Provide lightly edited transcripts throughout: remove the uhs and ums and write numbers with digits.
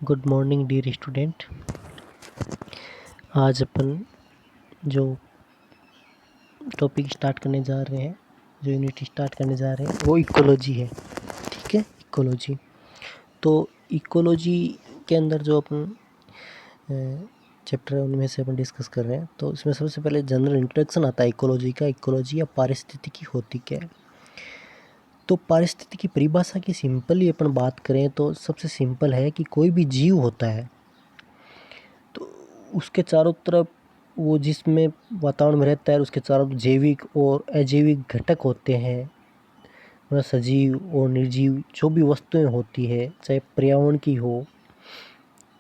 Good morning dear student. आज अपन जो topic start करने जा रहे हैं, जो यूनिट स्टार्ट करने जा रहे हैं वो इकोलॉजी है। ठीक है, इकोलॉजी। तो इकोलॉजी के अंदर जो अपन चैप्टर है उनमें से अपन डिस्कस कर रहे हैं। तो इसमें सबसे पहले जनरल इंट्रोडक्शन आता है इकोलॉजी का। इकोलॉजी या पारिस्थितिकी होती क्या है। तो पारिस्थितिकी की परिभाषा की सिंपली अपन बात करें तो सबसे सिंपल है कि कोई भी जीव होता है तो उसके चारों तरफ वो जिसमें वातावरण में रहता है उसके चारों तरफ जैविक और अजैविक घटक होते हैं। मतलब सजीव और निर्जीव जो भी वस्तुएं होती है, चाहे पर्यावरण की हो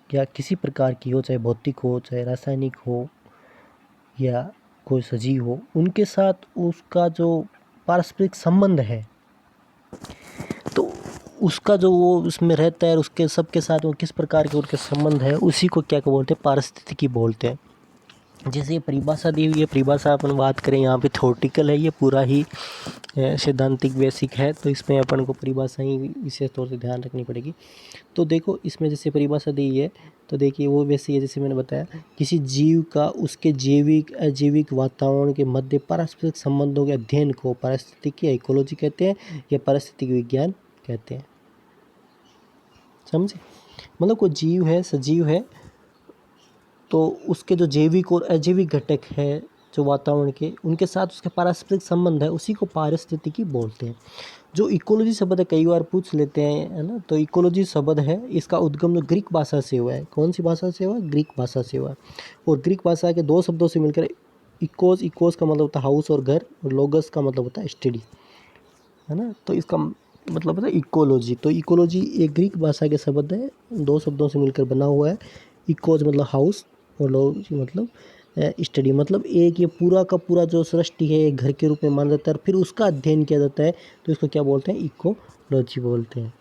या किसी प्रकार की हो, चाहे भौतिक हो चाहे रासायनिक हो या कोई सजीव हो, उनके साथ उसका जो पारस्परिक संबंध है तो उसका जो वो उसमें रहता है उसके सबके साथ वो किस प्रकार के उनके संबंध है, उसी को क्या बोलते हैं, पारिस्थितिकी बोलते हैं। जैसे ये परिभाषा दी हुई है, परिभाषा अपन बात करें यहाँ पे थ्योरेटिकल है, ये पूरा ही सैद्धांतिक बेसिक है। तो इसमें अपन को परिभाषा ही विशेष तौर से ध्यान रखनी पड़ेगी। तो देखो इसमें जैसे परिभाषा दी है तो देखिए वो वैसे है जैसे मैंने बताया, किसी जीव का उसके जैविक अजैविक वातावरण के मध्य पारस्परिक संबंधों के अध्ययन को पारिस्थितिकी या इकोलॉजी कहते हैं या पारिस्थितिक विज्ञान कहते हैं। समझे? मतलब कोई जीव है, सजीव है, तो उसके जो जैविक और अजैविक घटक है जो वातावरण के, उनके साथ उसके पारस्परिक संबंध है, उसी को पारिस्थितिकी बोलते हैं। जो इकोलॉजी शब्द है कई बार पूछ लेते हैं, है ना। तो इकोलॉजी शब्द है, इसका उद्गम जो ग्रीक भाषा से हुआ है। कौन सी भाषा से हुआ है? ग्रीक भाषा से हुआ है। और ग्रीक भाषा के दो शब्दों से मिलकर इकोस का मतलब होता है हाउस और घर, और लोगस का मतलब होता है स्टडी, है ना। तो इसका मतलब होता है इकोलॉजी। तो इकोलॉजी एक ग्रीक भाषा के शब्द है, दो शब्दों से मिलकर बना हुआ है। इकोज मतलब हाउस और लॉजी मतलब स्टडी। मतलब एक ये पूरा का पूरा जो सृष्टि है एक घर के रूप में माना जाता है और फिर उसका अध्ययन किया जाता है, तो इसको क्या बोलते हैं? इकोलॉजी बोलते हैं।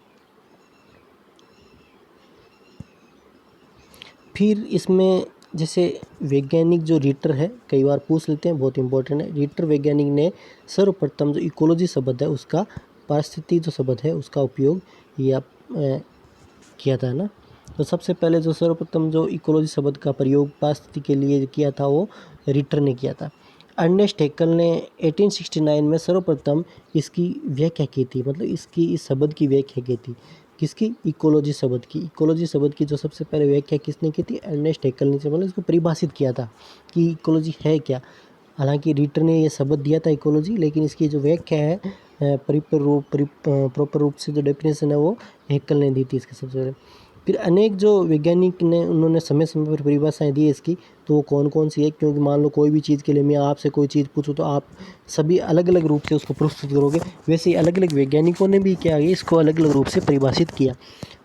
फिर इसमें जैसे वैज्ञानिक जो रिटर है कई बार पूछ लेते हैं, बहुत इंपॉर्टेंट है। रिटर वैज्ञानिक ने सर्वप्रथम जो इकोलॉजी शब्द है उसका पारिस्थितिक जो शब्द है उसका उपयोग या किया था ना। तो सबसे पहले जो सर्वप्रथम जो इकोलॉजी शब्द का प्रयोग पारिस्थितिकी के लिए किया था वो रिटर ने किया था। अर्नेस्ट हैकेल ने 1869 में सर्वप्रथम इसकी व्याख्या की थी। मतलब इस शब्द की व्याख्या की थी। किसकी? इकोलॉजी शब्द की। इकोलॉजी शब्द की जो सबसे पहले व्याख्या किसने की थी? अर्नेस्ट हैकेल ने। मतलब इसको परिभाषित किया था कि इकोलॉजी है क्या। हालांकि रिटर ने ये शब्द दिया था इकोलॉजी, लेकिन इसकी जो व्याख्या है प्रॉपर रूप से जो डेफिनेशन है वो हैकेल ने दी थी इसके सबसे पहले। फिर अनेक जो वैज्ञानिक ने उन्होंने समय समय पर परिभाषाएं दी है इसकी, तो वो कौन कौन सी है? क्योंकि मान लो कोई भी चीज़ के लिए मैं आपसे कोई चीज़ पूछूं तो आप सभी अलग अलग रूप से उसको प्रस्तुत करोगे, वैसे ही अलग अलग वैज्ञानिकों ने भी क्या किया, इसको अलग अलग रूप से परिभाषित किया।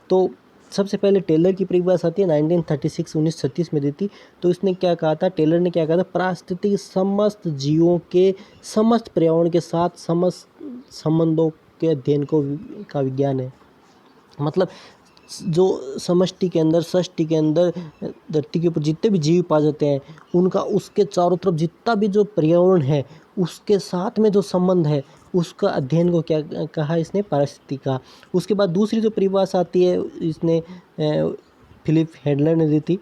तो सबसे पहले टेलर की परिभाषा आती है 1936 में दी थी। तो इसने क्या कहा था? टेलर ने क्या कहा था? पारिस्थितिक समस्त जीवों के समस्त पर्यावरण के साथ समस्त संबंधों के अध्ययन का विज्ञान है। मतलब जो समष्टि के अंदर, सृष्टि के अंदर, धरती के ऊपर जितने भी जीव पाए जाते हैं उनका उसके चारों तरफ जितना भी जो पर्यावरण है उसके साथ में जो संबंध है उसका अध्ययन को क्या कहा इसने? पारिस्थितिकी का। उसके बाद दूसरी जो परिभाषा आती है इसने फिलिप हेडलर ने दी थी।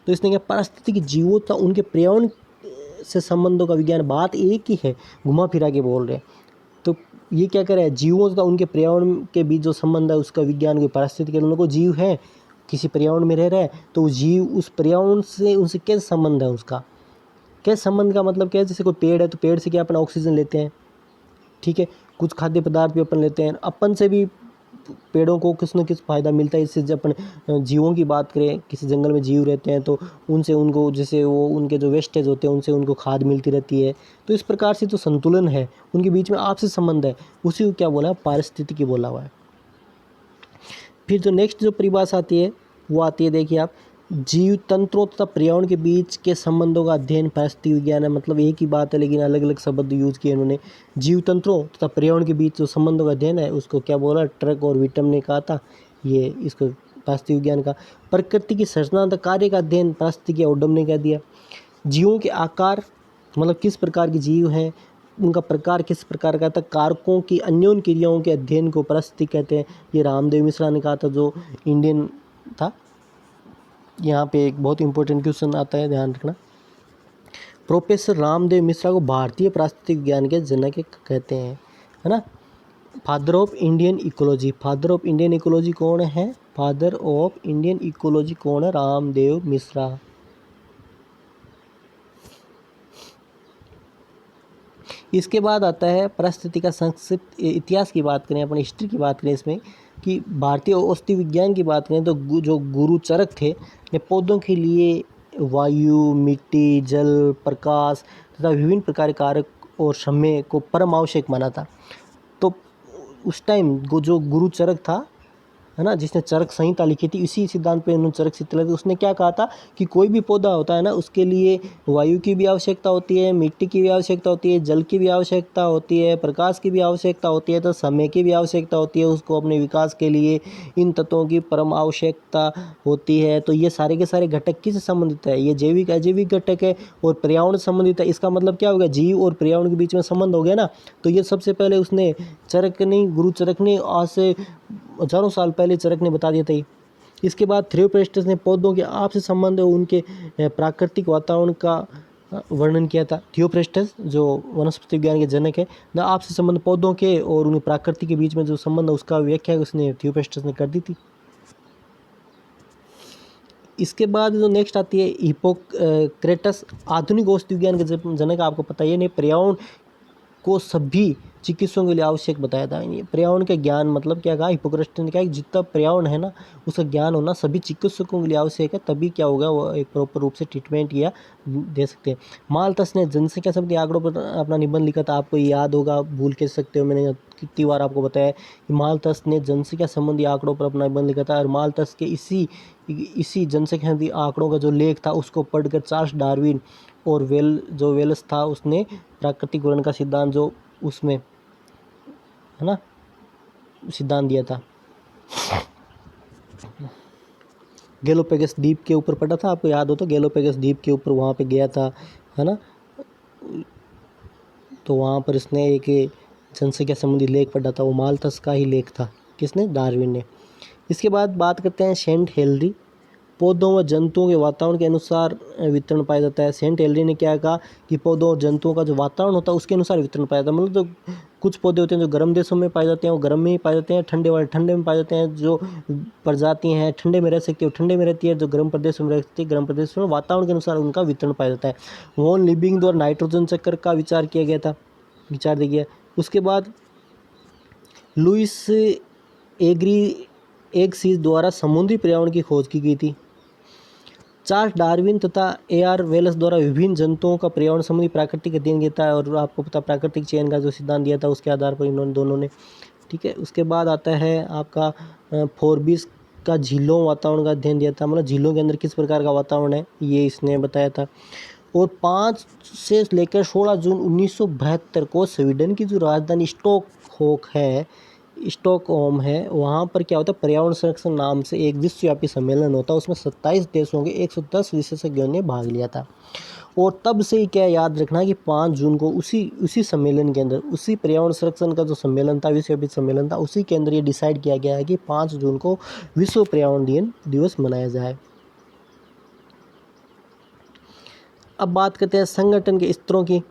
तो इसने क्या? पारिस्थितिकी जीवों तथा उनके पर्यावरण से संबंधों का विज्ञान। बात एक ही है, घुमा फिरा के बोल रहे हैं। तो ये क्या करे? जीवों तथा उनके पर्यावरण के बीच जो संबंध है उसका विज्ञान को पारिस्थितिकी। के को जीव है, किसी पर्यावरण में रह रहा है तो जीव उस पर्यावरण से उनसे कैसे संबंध है उसका? कैसे संबंध का मतलब क्या है? जैसे कोई पेड़ है तो पेड़ से क्या अपन ऑक्सीजन लेते हैं, ठीक है। कुछ खाद्य पदार्थ भी अपन लेते हैं, अपन से भी पेड़ों को किस न किस फ़ायदा मिलता है। इससे जब अपन जीवों की बात करें, किसी जंगल में जीव रहते हैं तो उनसे उनको जैसे वो उनके जो वेस्टेज होते हैं उनसे उनको खाद मिलती रहती है। तो इस प्रकार से जो संतुलन है उनके बीच में आपसी संबंध है, उसी को क्या बोला है? पारिस्थितिकी बोला हुआ है। फिर जो नेक्स्ट जो परिभाषा आती है वो आती है, देखिए आप, जीव तंत्रों तथा पर्यावरण के बीच के संबंधों का अध्ययन पारिस्थितिक विज्ञान है। मतलब एक ही बात है लेकिन अलग अलग शब्द यूज किए उन्होंने। जीव तंत्रों तथा पर्यावरण के बीच जो संबंधों का अध्ययन है उसको क्या बोला? ट्रक और विटम ने कहा था ये इसको पारिस्थितिक विज्ञान का। प्रकृति की संरचना तथा कार्य का अध्ययन पारिस्थितिकी ओडम ने कह दिया। जीवों के आकार, मतलब किस प्रकार के जीव हैं, उनका प्रकार किस प्रकार का था, कारकों की अन्योन्य क्रियाओं के अध्ययन को पारिस्थितिकी कहते हैं। ये रामदेव मिश्रा ने कहा था जो इंडियन था, यहाँ पे एक बहुत इंपॉर्टेंट क्वेश्चन आता है, ध्यान रखना। प्रोफेसर रामदेव मिश्रा को भारतीय प्राकृतिक विज्ञान के जनक कहते हैं, है ना। Father of Indian ecology, father of Indian ecology कौन है? फादर ऑफ इंडियन इकोलॉजी कौन है? रामदेव मिश्रा। इसके बाद आता है परिस्थिति का संक्षिप्त इतिहास की बात करें, अपन हिस्ट्री की बात करें इसमें, कि भारतीय औषधि विज्ञान की बात करें तो जो गुरु चरक थे, ये पौधों के लिए वायु, मिट्टी, जल, प्रकाश तथा विभिन्न प्रकार के कारक और समय को परम आवश्यक माना था। तो उस टाइम जो गुरु चरक था, है ना, जिसने चरक संहिता लिखी थी, इसी सिद्धांत पे उन्होंने चरक संहिता लिखी। उसने क्या कहा था कि कोई भी पौधा होता है ना, उसके लिए वायु की भी आवश्यकता होती है, मिट्टी की भी आवश्यकता होती है, जल की भी आवश्यकता होती है, प्रकाश की भी आवश्यकता होती है, तो समय की भी आवश्यकता होती है। उसको अपने विकास के लिए इन तत्वों की परम आवश्यकता होती है। तो ये सारे के सारे घटक किससे संबंधित है? ये जैविक अजैविक घटक है और पर्यावरण से संबंधित है। इसका मतलब क्या होगा? जीव और पर्यावरण के बीच में संबंध हो गया ना। तो ये सबसे पहले उसने चरक ने, गुरु चरक ने, आज से हजारों साल पहले चरक ने बता दिया था। इसके बाद थियोफ्रास्टस ने पौधों के आपसी संबंध और उनके प्राकृतिक वातावरण का वर्णन किया था। थियोफ्रास्टस जो वनस्पति विज्ञान के जनक है, न आपसी संबंध पौधों के और उनके प्राकृतिक के बीच में जो संबंध है उसका व्याख्या उसने थियोफ्रास्टस ने कर दी थी। इसके बाद जो नेक्स्ट आती है हिप्पोक्रेटस, आधुनिक औषधि विज्ञान के जनक। आपको पता ही नहीं, पर्यावरण को सभी चिकित्सकों के लिए आवश्यक बताया था। पर्यावरण के ज्ञान मतलब क्या कहा? हिप्पोक्रेटस ने कहा कि जितना पर्यावरण है ना, उसका ज्ञान होना सभी चिकित्सकों के लिए आवश्यक है, तभी क्या होगा, वो एक प्रॉपर रूप से ट्रीटमेंट या दे सकते हैं। माल्थस ने जनसंख्या संबंधी आंकड़ों पर अपना निबंध लिखा था। आपको याद होगा, भूल के सकते हो, मैंने कितनी बार आपको बताया कि माल्थस ने जनसंख्या संबंधी आंकड़ों पर अपना निबंध लिखा था। और माल्थस के इसी जनसंख्या संबंधी आंकड़ों का जो लेख था, उसको पढ़कर चार्ल्स डार्विन और वेल्स था, उसने प्राकृतिक वर्णन का सिद्धांत जो उसमें, है ना, सिद्धांत दिया था। गैलोपेगस द्वीप के ऊपर पड़ा था, आपको याद हो तो, गैलोपेगस द्वीप के ऊपर वहाँ पे गया था, है ना। तो वहाँ पर इसने एक जनसंख्या संबंधी लेख पढ़ा था, वो माल्थस का ही लेख था। किसने? डार्विन ने। इसके बाद बात करते हैं सेंट हेनरी, पौधों व जंतुओं के वातावरण के अनुसार वितरण पाया जाता है। सेंट हेनरी ने क्या कहा कि पौधों और जंतुओं का जो वातावरण होता है उसके अनुसार वितरण पाया जाता है। मतलब जो कुछ पौधे होते हैं जो गर्म देशों में पाए जाते हैं वो गर्म में ही पाए जाते हैं, ठंडे वाले ठंडे में पाए जाते हैं। जो प्रजातियाँ हैं ठंडे में रह सकती है वो ठंडे में रहती है, जो गर्म प्रदेशों में रहती है गर्म प्रदेशों में। वातावरण के अनुसार उनका वितरण पाया जाता है। वॉन लिविंग द्वारा नाइट्रोजन चक्र का विचार दिया गया। उसके बाद लुइस एग्रीएगसीज द्वारा समुद्री पर्यावरण की खोज की गई थी। चार्ल्स डार्विन तथा AR वेल्स द्वारा विभिन्न जंतुओं का पर्यावरण संबंधी प्राकृतिक अध्ययन किया था। और आपको पता प्राकृतिक चयन का जो सिद्धांत दिया था उसके आधार पर इन्होंने दोनों ने, ठीक है। उसके बाद आता है आपका फोर्बिस का झीलों वातावरण का अध्ययन दिया था, मतलब झीलों के अंदर किस प्रकार का वातावरण है ये इसने बताया था। और 5 से लेकर 16 जून 1972 को स्वीडन की जो राजधानी स्टॉकहोम है, वहाँ पर क्या होता है, पर्यावरण संरक्षण नाम से एक विश्वव्यापी सम्मेलन होता है। उसमें 27 देशों के 110 विशेषज्ञों ने भाग लिया था। और तब से ही क्या याद रखना कि 5 जून को उसी सम्मेलन के अंदर, उसी पर्यावरण संरक्षण का जो सम्मेलन था, विश्वव्यापी सम्मेलन था, उसी के अंदर ये डिसाइड किया गया है कि 5 जून को विश्व पर्यावरण दिवस मनाया जाए। अब बात करते हैं संगठन के स्तरों की।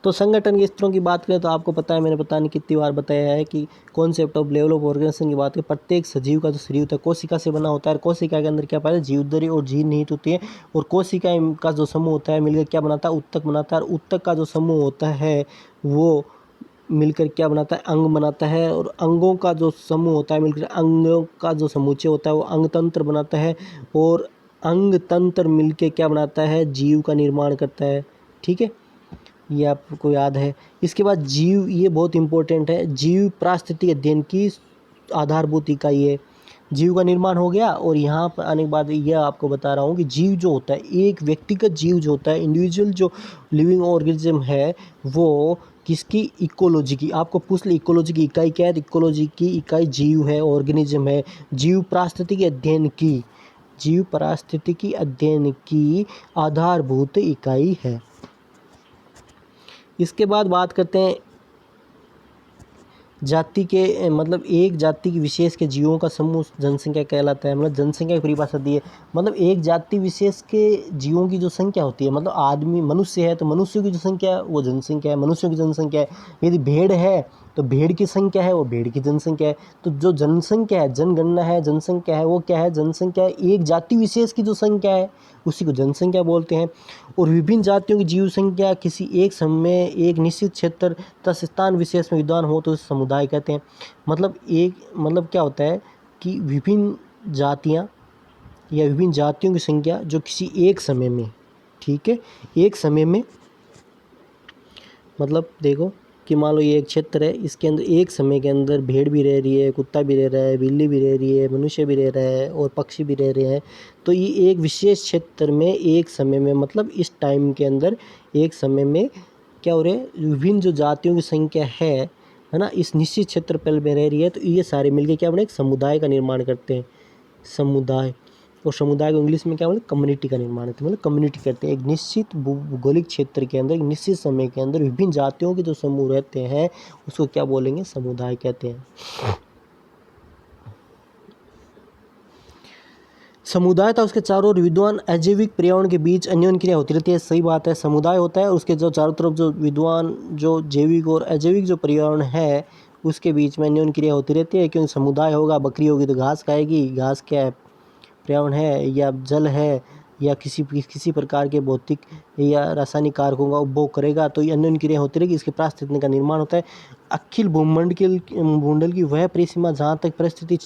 तो संगठन के स्तरों की बात करें तो आपको पता है, मैंने पता नहीं कितनी बार बताया है कि concept of level of organisation की बात करें, प्रत्येक सजीव का जो शरीर होता है कोशिका से बना होता है। कोशिका के अंदर क्या पाया, जीवधरी और जीव निहित होती है। और कोशिका का जो समूह होता है मिलकर क्या बनाता है, ऊतक बनाता है। और ऊतक का जो समूह होता है वो मिलकर क्या बनाता है, अंग बनाता है। और अंगों का जो समूह होता है मिलकर अंगों का जो समुच्चय होता है वो अंग तंत्र बनाता है। और अंग तंत्र मिलकर क्या बनाता है, जीव का निर्माण करता है, ठीक है, ये आपको याद है। इसके बाद जीव, ये बहुत इंपॉर्टेंट है, जीव पारिस्थितिक अध्ययन की आधारभूत इकाई है। जीव का निर्माण हो गया। और यहाँ पर आने के बाद यह आपको बता रहा हूँ कि जीव जो होता है, एक व्यक्तिगत जीव जो होता है, इंडिविजुअल जो लिविंग ऑर्गेनिज्म है, वो किसकी, इकोलॉजी की। आपको पूछ ले इकोलॉजी की इकाई क्या है, तो इकोलॉजी की इकाई जीव है, ऑर्गेनिज्म है। जीव पारिस्थितिकी अध्ययन की आधारभूत इकाई है। इसके बाद बात करते हैं जाति के मतलब एक जाति की विशेष के जीवों का समूह जनसंख्या कहलाता है। मतलब जनसंख्या की परिभाषा दी है, मतलब एक जाति विशेष के जीवों की जो संख्या होती है, मतलब आदमी मनुष्य है तो मनुष्यों की जो संख्या है वो जनसंख्या है, मनुष्यों की जनसंख्या है। यदि भेड़ है तो भेड़ की संख्या है वो भेड़ की जनसंख्या है। तो जो जनसंख्या है, जनगणना है, जनसंख्या है, वो क्या है? जनसंख्या है। एक जाति विशेष की जो संख्या है उसी को जनसंख्या बोलते हैं। और विभिन्न जातियों की जीव संख्या किसी एक समय एक निश्चित क्षेत्र तथा स्थान विशेष में विद्वान हो तो उसे समुदाय कहते हैं। मतलब क्या होता है कि विभिन्न जातियाँ या विभिन्न जातियों की संख्या जो किसी एक समय में, ठीक है, एक समय में, मतलब देखो कि मान लो ये एक क्षेत्र है, इसके अंदर एक समय के अंदर भेड़ भी रह रही है, कुत्ता भी रह रहा है, बिल्ली भी रह रही है, मनुष्य भी रह रहा है और पक्षी भी रह रहे हैं। तो ये एक विशेष क्षेत्र में एक समय में, मतलब इस टाइम के अंदर एक समय में क्या हो रहा है, विभिन्न जो जातियों की संख्या है ना, इस निश्चित क्षेत्रफल में रह रही है। तो ये सारे मिलके क्या बने, एक समुदाय का निर्माण करते हैं, समुदाय। और समुदाय को इंग्लिश में क्या बोलते हैं, कम्युनिटी का निर्माण करते हैं, मतलब कम्युनिटी करते हैं। एक निश्चित भौगोलिक क्षेत्र के अंदर, एक निश्चित समय के अंदर विभिन्न जातियों के जो समूह रहते हैं उसको क्या बोलेंगे, समुदाय कहते हैं। समुदाय था उसके चारों ओर विद्वान अजैविक पर्यावरण के बीच अन्योन्य क्रिया होती रहती है। सही बात है, समुदाय होता है और उसके जो चारों तरफ जो विद्वान, जो जैविक और अजैविक जो पर्यावरण है उसके बीच में अन्योन्य क्रिया होती रहती है। क्योंकि समुदाय होगा, बकरी होगी तो घास खाएगी, घास क्या है, पर्यावरण है, या जल है, या किसी प्रकार के भौतिक या रासायनिक कारकों का उपभोग करेगा, तो ये अन्योन्य क्रिया होती रहेगी, इसके पारिस्थितिकी का निर्माण होता है। अखिल भूमंडल की वह परिसीमा जहाँ तक परिस्थिति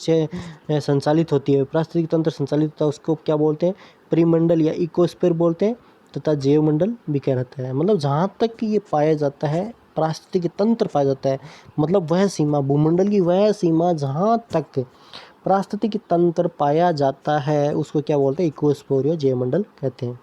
संचालित होती है, पारिस्थितिक तंत्र संचालित होता है, उसको क्या बोलते हैं, परिमंडल या इकोस्फीयर बोलते हैं, तथा जैव मंडल भी कहलाता है। मतलब जहाँ तक ये पाया जाता है, पारिस्थितिक तंत्र पाया जाता है, मतलब वह सीमा, भूमंडल की वह सीमा जहाँ तक पारिस्थितिक तंत्र पाया जाता है उसको क्या बोलते हैं, इकोस्फीयर या जैवमंडल कहते हैं।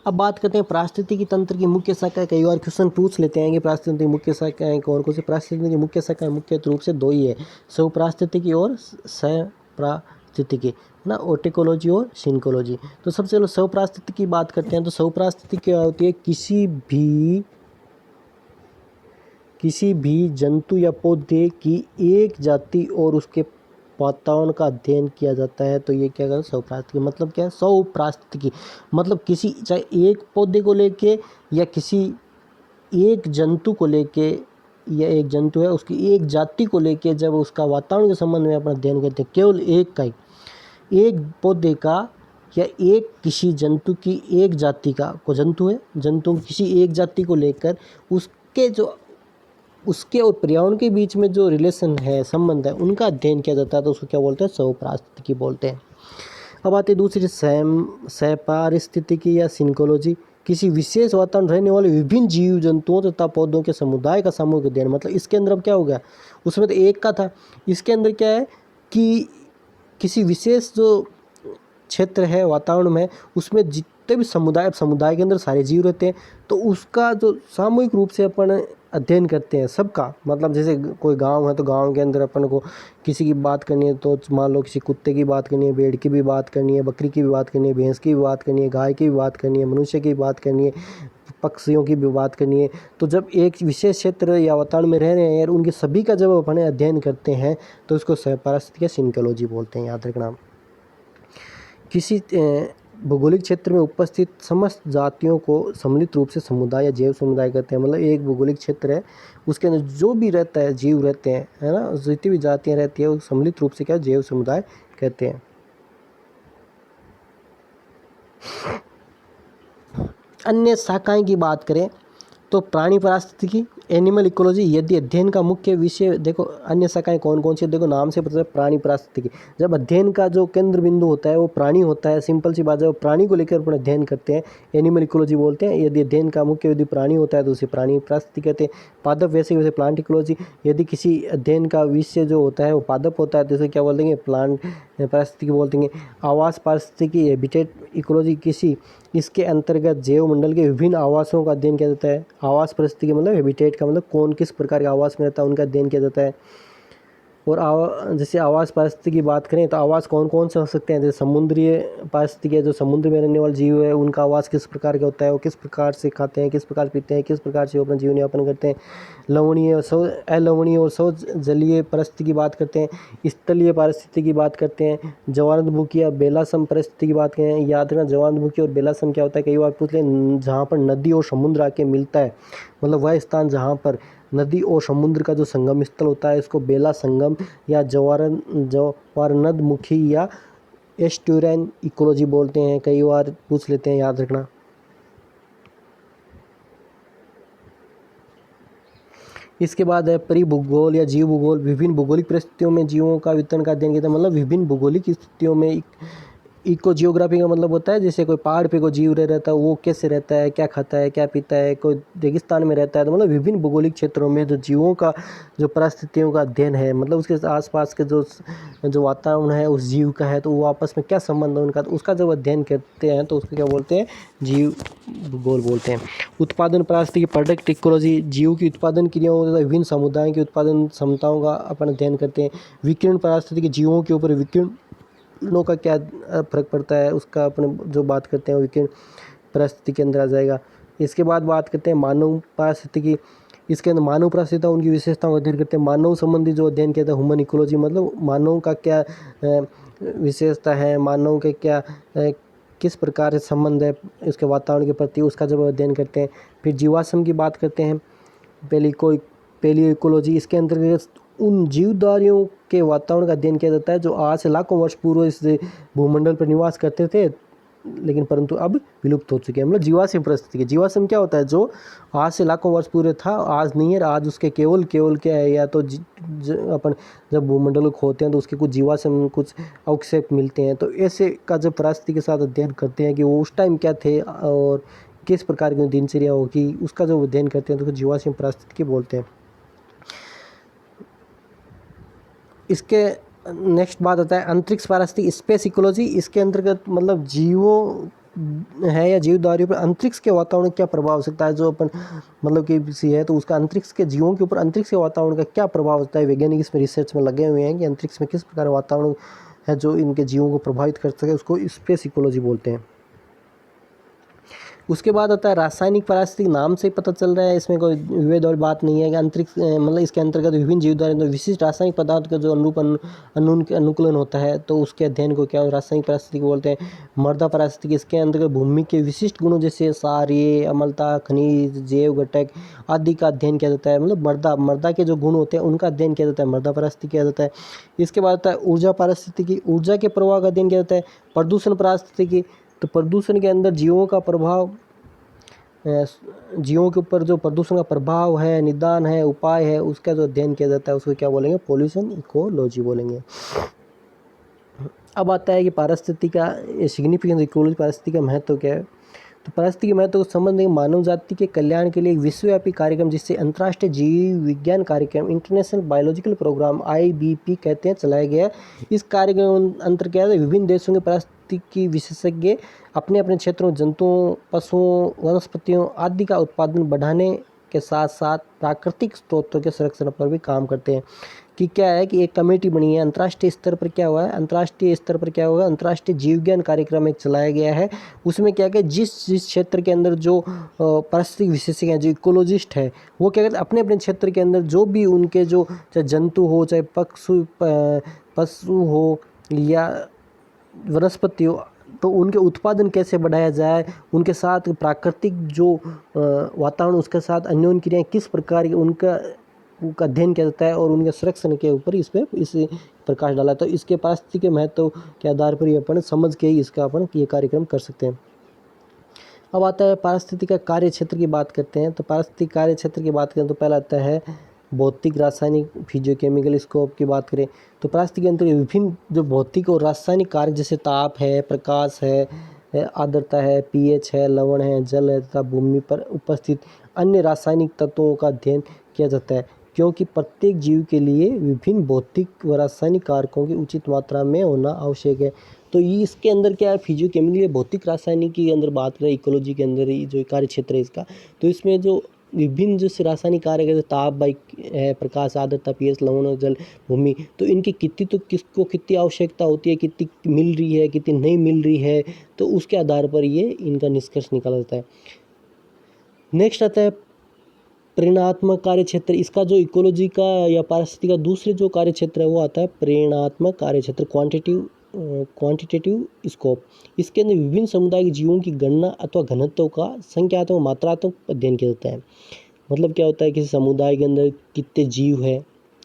अब बात करते हैं पारिस्थितिकी तंत्र की मुख्य शाखाएं। कई बार क्वेश्चन पूछ लेते हैं कि पारिस्थितिकी की मुख्य शाखाएं कौन कौन सी। पारिस्थितिकी की मुख्य शाखाएं मुख्य रूप से दो ही है, स्वपारिस्थितिकी और सह-पारिस्थितिकी ना, ओटिकोलॉजी और सिंकोलॉजी। तो सबसे पहले स्वपारिस्थितिकी की बात करते हैं। तो स्वपारिस्थितिकी क्या होती है, किसी भी जंतु या पौधे की एक जाति और उसके वातावरण का अध्ययन किया जाता है। तो ये क्या कहते हैं, स्वपारिस्थितिकी। मतलब क्या है, स्वपारिस्थितिकी मतलब किसी, चाहे एक पौधे को लेके या किसी एक जंतु को लेके, या एक जंतु है उसकी एक जाति को लेके जब उसका वातावरण के संबंध में अपना अध्ययन करते हैं, केवल एक का ही, एक पौधे का या एक किसी जंतु की एक जाति का, को जंतु है, जंतु किसी एक जाति को लेकर उसके और पर्यावरण के बीच में जो रिलेशन है, संबंध है, उनका अध्ययन किया जाता है। तो उसको क्या बोलते हैं, स्वपारिस्थितिकी बोलते हैं। अब आते हैं दूसरी, सहपारिस्थितिकी या सिंकोलॉजी। किसी विशेष वातावरण रहने वाले विभिन्न जीव जंतुओं तथा पौधों के समुदाय का सामूहिक अध्ययन। मतलब इसके अंदर अब क्या हो गया, उसमें तो एक का था, इसके अंदर क्या है कि किसी विशेष जो क्षेत्र है वातावरण में, उसमें जितने भी समुदाय के अंदर सारे जीव रहते हैं, तो उसका जो सामूहिक रूप से अपन अध्ययन करते हैं सबका। मतलब जैसे कोई गांव है तो गांव के अंदर अपन को किसी की बात करनी है तो मान लो किसी कुत्ते की बात करनी है, भेड़ की भी बात करनी है, बकरी की भी बात करनी है, भैंस की भी बात करनी है, गाय की भी बात करनी है, मनुष्य की भी बात करनी है, पक्षियों की भी बात करनी है। तो जब एक विशेष क्षेत्र या वातावरण में रह रहे हैं और उनके सभी का जब अपन अध्ययन करते हैं तो उसको सहपारिस्थितिकी या सिंकोलॉजी बोलते हैं, याद रखना। किसी भौगोलिक क्षेत्र में उपस्थित समस्त जातियों को सम्मिलित रूप से समुदाय या जैव समुदाय कहते हैं। मतलब एक भौगोलिक क्षेत्र है, उसके अंदर जो भी रहता है, जीव रहते हैं, है ना, जितनी भी जातियाँ रहती है, वो सम्मिलित रूप से क्या, जैव समुदाय कहते हैं। अन्य शाखाएं की बात करें तो प्राणी पारिस्थितिकी, एनिमल इकोलॉजी। यदि अध्ययन का मुख्य विषय, देखो अन्य शाखाएं कौन कौन सी, देखो नाम से पता चलता है, प्राणी पारिस्थितिकी। जब अध्ययन का जो केंद्र बिंदु होता है वो प्राणी होता है, सिंपल सी बात है, वो प्राणी को लेकर अपन अध्ययन करते हैं, एनिमल इकोलॉजी बोलते हैं। यदि अध्ययन का मुख्य यदि प्राणी होता है तो उसे प्राणी पारिस्थितिकी कहते हैं। पादप वैसे प्लांट इकोलॉजी। यदि किसी अध्ययन का विषय जो होता है वो पादप होता है तो उसे क्या बोल देंगे, प्लांट पारिस्थितिकी बोल देंगे। आवास पारिस्थितिकी, हैबिटेट इकोलॉजी, किसी इसके अंतर्गत जैव मंडल के विभिन्न आवासों का अध्ययन किया जाता है। आवास पारिस्थितिकी मतलब हैबिटेट का मतलब कौन किस प्रकार के आवास में रहता है, उनका अध्ययन किया जाता है। और जैसे आवास पारिस्थितिकी की बात करें तो आवास कौन कौन से हो सकते हैं, जैसे समुद्रीय पारिस्थितिकी है, जो समुद्र में रहने वाले जीव है उनका आवास किस प्रकार का होता है, वो किस प्रकार से खाते हैं, किस प्रकार पीते हैं, किस प्रकार से वो अपना जीवन यापन करते हैं। लवणीय और अलवणीय और जलीय पारिस्थितिकी की बात करते हैं। स्थलीय पारिस्थितिकी की बात करते हैं। ज्वारंतमुखी या बेलासम परिस्थिति की बात करें, याद रखना ज्वारंतमुखी और बेलासम क्या होता है, कई बार पूछ ले, जहाँ पर नदी और समुद्र आके मिलता है, मतलब वह स्थान जहाँ पर नदी और समुद्र का जो संगम स्थल होता है, इसको बेला संगम या ज्वारनदमुखी या एस्टुअरिन इकोलॉजी बोलते हैं। कई बार पूछ लेते हैं, याद रखना। इसके बाद है परिभूगोल या जीव भूगोल। विभिन्न भौगोलिक परिस्थितियों में जीवों का वितरण का अध्ययन किया था, मतलब विभिन्न भौगोलिक स्थितियों में। इको जियोग्राफी का मतलब होता है जैसे कोई पहाड़ पे कोई जीव रहता है, वो कैसे रहता है, क्या खाता है, क्या पीता है। कोई रेगिस्तान में रहता है, तो मतलब विभिन्न भौगोलिक क्षेत्रों में जो जीवों का जो परिस्थितियों का अध्ययन है, मतलब उसके आसपास के जो वातावरण है उस जीव का है, तो वो आपस में क्या संबंध है उनका, तो उसका जब अध्ययन करते हैं तो उसको क्या बोलते हैं, जीव भूगोल बोलते हैं। उत्पादन पारिस्थितिकी प्रोडक्ट इकोलॉजी, जीव की उत्पादन क्रियाओं तथा विभिन्न समुदायों की उत्पादन क्षमताओं का अपन अध्ययन करते हैं। विकिरण पारिस्थितिकी, जीवों के ऊपर विकिरणों का क्या फर्क पड़ता है, उसका अपने जो बात करते हैं विकिरण परिस्थिति के अंदर आ जाएगा। इसके बाद बात करते हैं मानव पारिस्थितिकी। इसके अंदर मानव पारिस्थितिकी उनकी विशेषताओं का अध्ययन करते हैं। मानव संबंधी जो अध्ययन किया था ह्यूमन इकोलॉजी, मतलब मानव का क्या विशेषता है, मानव के क्या किस प्रकार से संबंध है उसके वातावरण के प्रति, उसका जब अध्ययन करते हैं। फिर जीवाश्म की बात करते हैं, पहली इकोलॉजी। इसके अंतर्गत उन जीवधारियों के वातावरण का अध्ययन किया जाता है जो आज से लाखों वर्ष पूर्व इस भूमंडल पर निवास करते थे, लेकिन परंतु अब विलुप्त हो चुके हैं। मतलब जीवाश्म परिस्थिति, जीवाश्म क्या होता है, जो आज से लाखों वर्ष पूर्व था, आज नहीं है, आज उसके केवल क्या है, या तो अपन जब भूमंडल को खोदते हैं तो उसके कुछ जीवाश्म, कुछ अवशेष मिलते हैं, तो ऐसे का जब परिस्थिति के साथ अध्ययन करते हैं कि वो उस टाइम क्या थे और किस प्रकार की दिनचर्या होगी, उसका जो अध्ययन करते हैं तो जीवाश्म परिस्थिति बोलते हैं। इसके नेक्स्ट बात आता है अंतरिक्ष पारिस्थितिकी, स्पेस इकोलॉजी। इसके अंतर्गत मतलब जीवों है या जीवधारियों पर अंतरिक्ष के वातावरण क्या प्रभाव हो सकता है, जो अपन मतलब कि सी है तो उसका अंतरिक्ष के जीवों के ऊपर अंतरिक्ष के वातावरण का क्या प्रभाव होता है। वैज्ञानिक इसमें रिसर्च में लगे हुए हैं कि अंतरिक्ष में किस प्रकार वातावरण है जो इनके जीवों को प्रभावित कर सके, उसको स्पेस इकोलॉजी बोलते हैं। उसके बाद आता है रासायनिक पारिस्थितिकी, नाम से ही पता चल रहा है, इसमें कोई विभेद और बात नहीं है कि अंतरिक्ष मतलब इसके अंतर्गत विभिन्न जीवधारी तो विशिष्ट रासायनिक पदार्थ का जो अनुकूलन होता है, तो उसके अध्ययन को क्या रासायनिक पारिस्थितिकी बोलते हैं। मृदा पारिस्थितिकी, इसके अंतर्गत भूमि के विशिष्ट गुणों जैसे क्षारीय, अम्लता, खनिज, जैव घटक आदि का अध्ययन किया जाता है। मतलब मृदा के जो गुण होते हैं उनका अध्ययन किया जाता है, मृदा पारिस्थितिकी किया जाता है। इसके बाद आता है ऊर्जा पारिस्थितिकी, ऊर्जा के प्रभाव का अध्ययन किया जाता है। प्रदूषण पारिस्थितिकी, तो प्रदूषण के अंदर जीवों का प्रभाव, जीवों के ऊपर जो प्रदूषण का प्रभाव है, निदान है, उपाय है, उसका जो अध्ययन किया जाता है उसको क्या बोलेंगे, पॉल्यूशन इकोलॉजी बोलेंगे। अब आता है कि पारिस्थितिकी का सिग्निफिकेंस, इकोलॉजी पारिस्थितिकी का महत्व क्या है। तो पारिस्थितिकी महत्व को संबंध मानव जाति के कल्याण के लिए एक विश्वव्यापी कार्यक्रम जिससे अंतर्राष्ट्रीय जीव विज्ञान कार्यक्रम, इंटरनेशनल बायोलॉजिकल प्रोग्राम IBP कहते हैं, चलाया गया है। इस कार्यक्रम अंतर्गत विभिन्न देशों के पारिस्थितिकी विशेषज्ञ अपने अपने क्षेत्रों, जंतुओं, पशुओं, वनस्पतियों आदि का उत्पादन बढ़ाने के साथ साथ प्राकृतिक स्रोतों के संरक्षण पर भी काम करते हैं। कि क्या है कि एक कमेटी बनी है अंतर्राष्ट्रीय स्तर पर, क्या हुआ है अंतर्राष्ट्रीय स्तर पर, क्या होगा अंतर्राष्ट्रीय जीव विज्ञान कार्यक्रम एक चलाया गया है। उसमें क्या है जिस क्षेत्र के अंदर जो पारिस्थितिक विशेषज्ञ हैं, जो इकोलॉजिस्ट है, वो क्या कहते हैं अपने अपने क्षेत्र के अंदर जो भी उनके जो चाहे जंतु हो, चाहे पशु हो या वनस्पति हो, तो उनके उत्पादन कैसे बढ़ाया जाए, उनके साथ प्राकृतिक जो वातावरण उसके साथ अन्योन्य क्रियाएं किस प्रकार की उनका अध्ययन किया जाता है और उनके संरक्षण के ऊपर इस प्रकाश डाला। तो इसके पारिस्थितिकी के महत्व के आधार पर अपन समझ के ही इसका अपन ये कार्यक्रम कर सकते हैं। अब आता है पारिस्थितिकी का कार्य क्षेत्र की बात करते हैं। तो पारिस्थितिकी कार्य क्षेत्र की बात करें तो पहला आता है भौतिक, रासायनिक, फिजियोकेमिकल स्कोप की बात करें तो पारिस्थितिकी के अंतर्गत विभिन्न जो भौतिक और रासायनिक कार्य जैसे ताप है, प्रकाश है, आर्द्रता है, pH है, लवण है, जल है तथा भूमि पर उपस्थित अन्य रासायनिक तत्वों का अध्ययन किया जाता है, क्योंकि प्रत्येक जीव के लिए विभिन्न भौतिक व रासायनिक कारकों की उचित मात्रा में होना आवश्यक है। तो ये इसके अंदर क्या है, फिजियोकेमिकल भौतिक रासायनिक के अंदर बात करें, इकोलॉजी के अंदर ही जो कार्य क्षेत्र है इसका, तो इसमें जो विभिन्न जो रासायनिक कार्य जैसे ताप, वायु है, प्रकाश, आर्द्रता, पीएच, लवण, जल, भूमि, तो इनकी कितनी तो किसको कितनी आवश्यकता होती है, कितनी मिल रही है, कितनी नहीं मिल रही है, तो उसके आधार पर ये इनका निष्कर्ष निकाला जाता है। नेक्स्ट आता है प्रेरणात्मक कार्य क्षेत्र। इसका जो इकोलॉजी का या पारिस्थितिकी का दूसरे जो कार्य क्षेत्र है वो आता है प्रेरणात्मक कार्य क्षेत्र, क्वांटिटेटिव स्कोप। इसके अंदर विभिन्न समुदाय के जीवों की गणना अथवा घनत्व का संख्यात्मक मात्रात्मक अध्ययन किया जाता है। मतलब क्या होता है, किसी समुदाय के अंदर कितने जीव है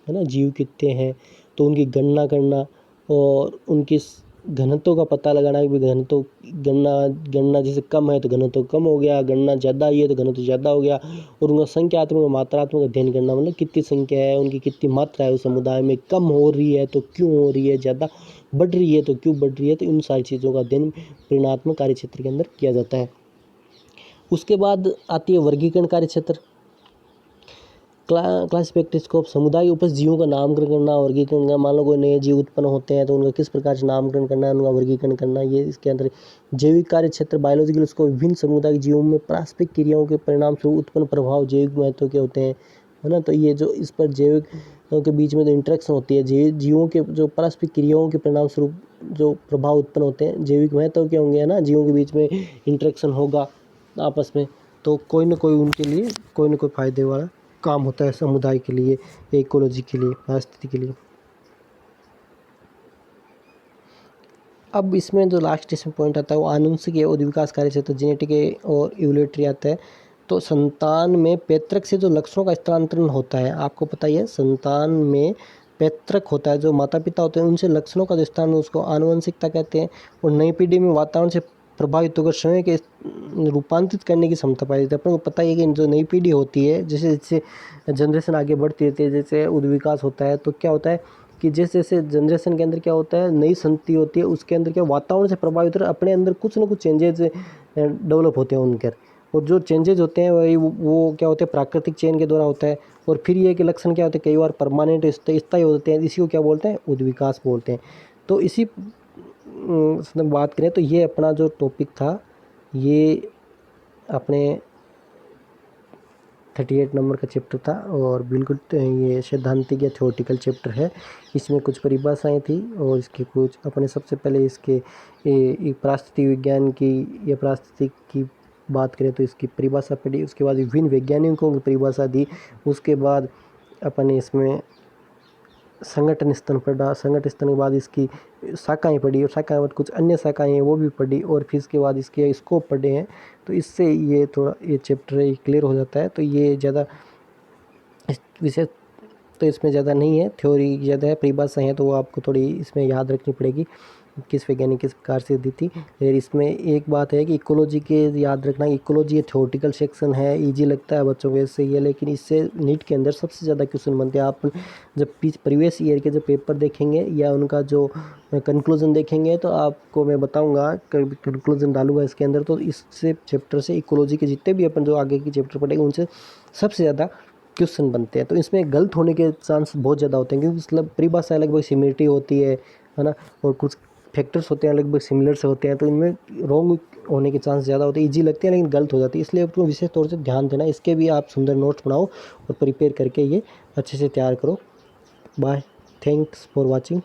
ना, जीव कितने हैं, तो उनकी गणना करना और उनकी घनत्व का पता लगाना कि घनत्व गणना जैसे कम है तो घनत्व कम हो गया, गणना ज़्यादा ही है तो घनत्व ज़्यादा हो गया, और उनका संख्यात्मक और मात्रात्मक अध्ययन करना, मतलब कितनी संख्या है, उनकी कितनी मात्रा है उस समुदाय में, कम हो रही है तो क्यों हो रही है, ज़्यादा बढ़ रही है तो क्यों बढ़ रही है, तो इन सारी चीज़ों का अध्ययन प्रेरणात्मक कार्य क्षेत्र के अंदर किया जाता है। उसके बाद आती है वर्गीकरण कार्य क्षेत्र, क्लासिफिकेटिव। समुदाय उपस्थ जीवों का नामकरण करना, वर्गीकरण करना। मान लो कोई नए जीव उत्पन्न होते हैं तो उनका किस प्रकार से नामकरण करना है, उनका वर्गीकरण करना, ये इसके अंदर। जैविक कार्य क्षेत्र, बायोलॉजिकल, उसको विभिन्न समुदाय के जीवों में पारस्परिक क्रियाओं के परिणाम स्वरूप उत्पन्न प्रभाव जैविक महत्व के होते हैं, है ना। तो ये जो इस पर जैविक के बीच में जो इंटरेक्शन होती है, जीवों के जो पारस्परिक क्रियाओं के परिणाम स्वरूप जो प्रभाव उत्पन्न होते हैं, जैविक महत्व के होंगे, है ना। जीवों के बीच में इंटरेक्शन होगा आपस में, तो कोई ना कोई उनके लिए कोई ना कोई फायदे वाला काम होता है समुदाय के लिए, इकोलॉजी के लिए, पारिस्थितिकी के लिए। अब इसमें जो लास्ट इसमें पॉइंट आता है वो आनुवंशिक और विकास कार्य क्षेत्र, जेनेटिक और इवोल्यूटरी आता है। तो संतान में पैतृक से जो लक्षणों का स्थानांतरण होता है, आपको पता ही है, संतान में पैतृक होता है, जो माता पिता होते हैं उनसे लक्षणों का स्थान, उसको आनुवंशिकता कहते हैं। और नई पीढ़ी में वातावरण से प्रभावित होकर स्वयं के रूपांतरित करने की क्षमता पाई जाती है। अपन को पता ही है कि जो नई पीढ़ी होती है, जैसे जैसे जनरेशन आगे बढ़ती रहती है, जैसे विकास होता है, तो क्या होता है कि जैसे जैसे जनरेशन के अंदर क्या होता है, नई संतति होती है, उसके अंदर क्या वातावरण से प्रभावित होकर अपने अंदर कुछ ना कुछ चेंजेज डेवलप होते हैं उनके। और जो चेंजेज होते हैं वही वो क्या होते हैं, प्राकृतिक चयन के द्वारा होता है। और फिर ये कि लक्षण क्या होते हैं, कई बार परमानेंट स्थायी होते हैं, इसी को क्या बोलते हैं, उद्विकास बोलते हैं। तो इसी बात करें तो ये अपना जो टॉपिक था, ये अपने 38 नंबर का चैप्टर था, और बिल्कुल ये सैद्धांतिक या थ्योरेटिकल चैप्टर है। इसमें कुछ परिभाषाएं थी और इसके कुछ अपने सबसे पहले इसके पारिस्थितिक विज्ञान की या पारिस्थितिक की बात करें तो इसकी परिभाषा पढ़ी। उसके बाद विभिन्न वैज्ञानिकों की परिभाषा दी। उसके बाद अपने इसमें संगठन स्तन पढ़ा, संगठन स्तन के बाद इसकी शाखाएं पढ़ी, और शाखाएं बाद कुछ अन्य शाखाएं हैं वो भी पढ़ी, और फिर इसके बाद इसके स्कोप पढ़े हैं। तो इससे ये थोड़ा ये चैप्टर क्लियर हो जाता है। तो ये ज़्यादा विषय तो इसमें ज़्यादा नहीं है, थ्योरी ज़्यादा है, परिभाषाएं हैं तो वो आपको थोड़ी इसमें याद रखनी पड़ेगी किस वैज्ञानिक किस प्रकार से दी थी। फिर इसमें एक बात है कि इकोलॉजी के याद रखना, इकोलॉजी थ्योरेटिकल सेक्शन है, इजी लगता है बच्चों को इससे ये, लेकिन इससे नीट के अंदर सबसे ज़्यादा क्वेश्चन बनते हैं। आप जब प्रीवियस ईयर के जो पेपर देखेंगे या उनका जो कंक्लूजन देखेंगे तो आपको मैं बताऊंगा, कंक्लूजन डालूंगा इसके अंदर, तो इससे चैप्टर से इकोलॉजी के जितने भी अपन जो आगे के चैप्टर पढ़ेंगे उनसे सबसे ज़्यादा क्वेश्चन बनते हैं। तो इसमें गलत होने के चांस बहुत ज़्यादा होते हैं, क्योंकि मतलब परिभाषा लगभग सिमिलरिटी होती है ना, और कुछ फैक्टर्स होते हैं लगभग सिमिलर से होते हैं, तो इनमें रॉन्ग होने के चांस ज़्यादा होते हैं। इजी लगते हैं लेकिन गलत हो जाती है, इसलिए आपको विशेष तौर से ध्यान देना। इसके भी आप सुंदर नोट्स बनाओ और प्रिपेयर करके ये अच्छे से तैयार करो। Bye, thanks for watching.